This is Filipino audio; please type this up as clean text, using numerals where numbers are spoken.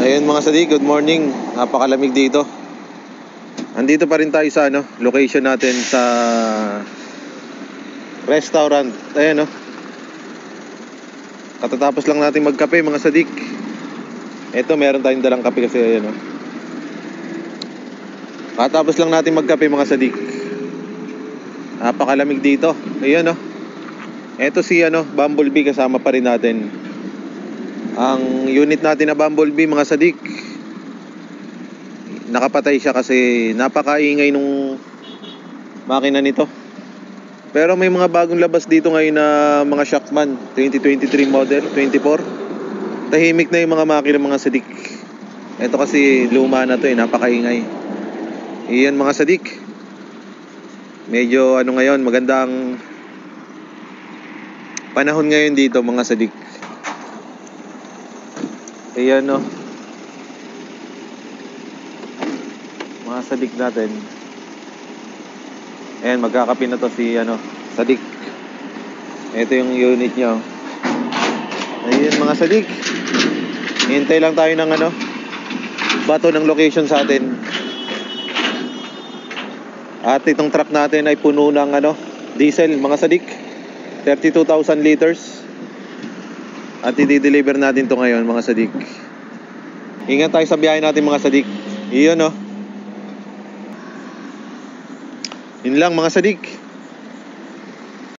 Ayun mga sadik, good morning. Napakalamig dito. Andito pa rin tayo sa location natin sa restaurant. Ayan katatapos lang natin magkape mga sadik. Ito, meron tayong dalang kape kasi ayan Katapos lang natin magkape mga sadik. Napakalamig dito. Ayan Ito si Bumblebee, kasama pa rin natin. Ang unit natin na Bumblebee mga sadik, nakapatay siya kasi napakaingay nung makina nito. Pero may mga bagong labas dito ngayon na mga Shockman 2023 model, 24. Tahimik na yung mga makina mga sadik. Ito kasi luma na to napakaingay. Iyan mga sadik. Medyo ngayon, magandang panahon ngayon dito mga sadik. Ayan mga sadik natin. Ayan, magkakape na to si sadik. Ito yung unit nyo. Ayan mga sadik, hintay lang tayo ng bato ng location sa atin. At itong truck natin ay puno ng diesel mga sadik, 32,000 liters. At i-deliver natin to ngayon mga sadik. Ingat tayo sa biyahe natin mga sadik. Iyon Yun lang mga sadik.